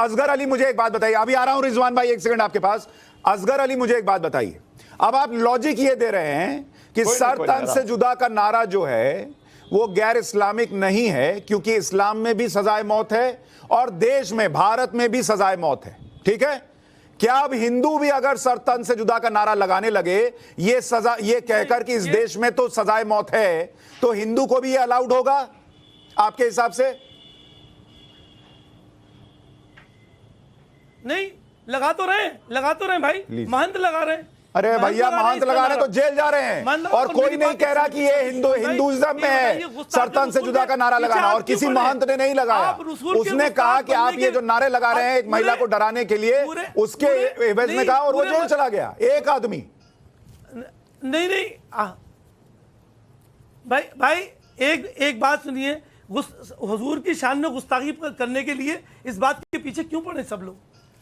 असगर अली मुझे एक बात बताइए, अभी आ रहा हूं रिजवान भाई, एक सेकंड आपके पास। असगर अली मुझे एक बात बताइए, अब आप लॉजिक ये दे रहे हैं कि सर तन से जुदा का नारा जो है वो गैर इस्लामिक नहीं है, क्योंकि इस्लाम में भी सजाए मौत है और देश में, भारत में भी सजाए मौत है, ठीक है? क्या अब हिंदू भी अगर सर तन से जुदा का नारा लगाने लगे ये सजा, ये कहकर कि इस देश में तो सजाए मौत है, तो हिंदू को भी ये अलाउड होगा आपके हिसाब से? नहीं, लगा तो रहे भाई, महंत लगा रहे हैं। अरे भैया, महंत लगा रहे तो जेल जा रहे हैं, और कोई नहीं कह रहा कि ये हिंदुइज्म में है सर तन से जुदा का नारा लगाना, और किसी महंत ने नहीं लगाया। उसने कहा कि आप ये जो नारे लगा रहे हैं एक महिला को डराने के लिए, उसके एवज में कहा, और वो जेल चला गया एक आदमी। नहीं भाई, एक बात सुनिए, हुजूर की शान में गुस्ताखी करने के लिए इस बात के पीछे क्यों पड़े सब लोग?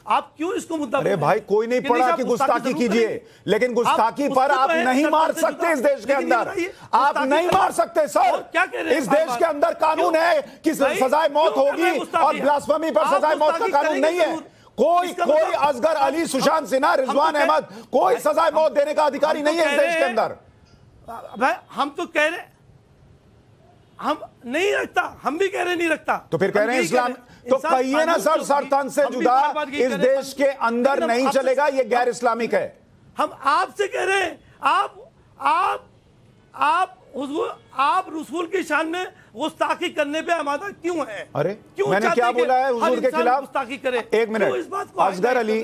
आप क्यों इसको मुद्दा? अरे भाई, कोई नहीं पड़ा कि गुस्ताखी कीजिए, लेकिन गुस्ताखी पर आप नहीं मार सकते इस देश के अंदर, आप नहीं मार सकते सर। क्या कह रहे हैं? इस देश के अंदर कानून है कि सजाए मौत होगी, और ब्लास्फेमी पर सजाए मौत का कानून नहीं है। कोई असगर अली, सुशांत सिन्हा, रिजवान अहमद, कोई सजाए मौत देने का अधिकारी नहीं है इस देश के अंदर। भाई हम तो कह रहे, हम नहीं रखता, हम भी कह रहे नहीं रखता, तो फिर कह रहे हैं इस्लाम, तो कहिए ना सर, सर तन से जुदा इस देश के अंदर नहीं चलेगा, ये गैर इस्लामिक है। हम आपसे कह रहे हैं, आप रसूल की शान में गुस्ताखी करने पे आमादा क्यों है? अरे क्यों, मैंने क्या बोला है हुजूर के खिलाफ? गुस्ताखी करे। एक मिनट, असगर अली,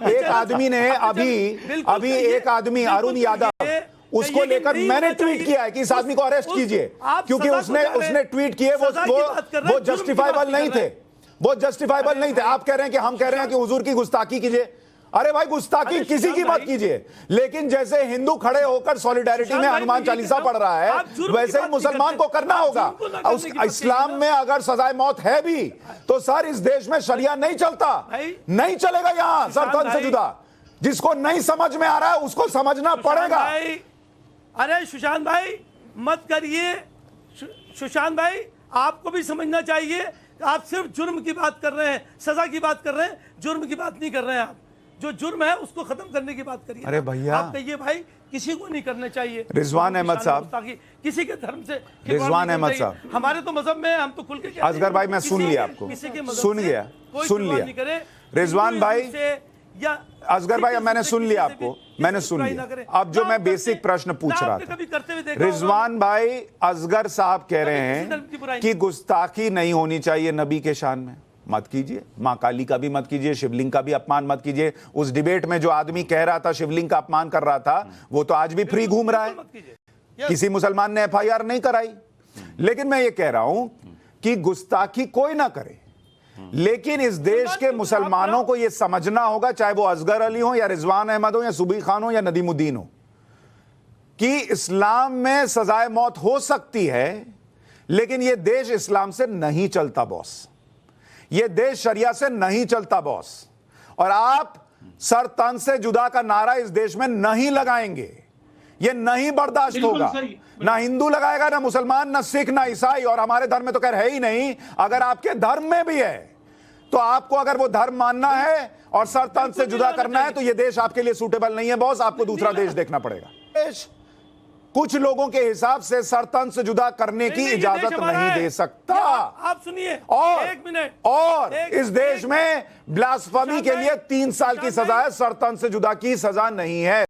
एक आदमी ने अभी एक आदमी अरुण यादव, उसको लेकर मैंने ट्वीट किया है कि इस आदमी को अरेस्ट कीजिए, क्योंकि उसने ट्वीट किए वो जस्टिफाइबल नहीं थे, वो जस्टिफाइबल नहीं थे। आप कह रहे हैं कि हम कह रहे हैं कि हुजूर की गुस्ताखी कीजिए। अरे भाई, गुस्ताखी किसी की मत कीजिए, लेकिन जैसे हिंदू खड़े होकर सॉलिडारिटी में हनुमान चालीसा पढ़ रहा है, वैसे ही मुसलमान को करना होगा। इस्लाम में अगर सजाए मौत है भी, तो सर इस देश में शरिया नहीं चलता, नहीं चलेगा यहां सर तन से जुदा। जिसको नहीं समझ में आ रहा है उसको समझना पड़ेगा। अरे सुशांत भाई मत करिए, सुशांत भाई आपको भी समझना चाहिए, आप सिर्फ जुर्म की बात कर रहे हैं, सजा की बात कर रहे हैं, जुर्म की बात नहीं कर रहे हैं। आप जो जुर्म है उसको खत्म करने की बात करिए। अरे भैया, आप कहिए भाई किसी को नहीं करना चाहिए। रिजवान अहमद साहब, किसी के धर्म से, रिजवान अहमद साहब, हमारे तो मजहब में हम तो खुल के, असगर भाई मैं सुन लिया आपको, सुन लिया रिजवान भाई, असगर भाई, अब मैंने सुन लिया आपको, मैंने सुन लिया। अब जो मैं बेसिक प्रश्न पूछ रहा था, रिजवान भाई, असगर साहब कह रहे हैं कि गुस्ताखी नहीं होनी चाहिए नबी के शान में। मत कीजिए, मां काली का भी मत कीजिए, शिवलिंग का भी अपमान मत कीजिए। उस डिबेट में जो आदमी कह रहा था शिवलिंग का अपमान कर रहा था, वो तो आज भी फ्री घूम रहा है, किसी मुसलमान ने FIR नहीं कराई। लेकिन मैं ये कह रहा हूं कि गुस्ताखी कोई ना करे, लेकिन इस देश के मुसलमानों को यह समझना होगा, चाहे वो असगर अली हो या रिजवान अहमद हो या सुबी खान हो या नदीमुद्दीन हो, कि इस्लाम में सजाए मौत हो सकती है, लेकिन यह देश इस्लाम से नहीं चलता बॉस, यह देश शरिया से नहीं चलता बॉस। और आप सर तन से जुदा का नारा इस देश में नहीं लगाएंगे, यह नहीं बर्दाश्त होगा। ना हिंदू लगाएगा, ना मुसलमान, ना सिख, ना ईसाई, और हमारे धर्म में तो खैर है ही नहीं। अगर आपके धर्म में भी है तो आपको अगर वो धर्म मानना है और सर तन से जुदा करना है, तो ये देश आपके लिए सूटेबल नहीं है बॉस, आपको दूसरा देश देखना पड़ेगा। देश कुछ लोगों के हिसाब से सर तन से जुदा करने की इजाजत नहीं दे सकता। आप सुनिए, एक मिनट, और इस देश में ब्लास्फेमी के लिए 3 साल की सजा है, सर तन से जुदा की सजा नहीं है।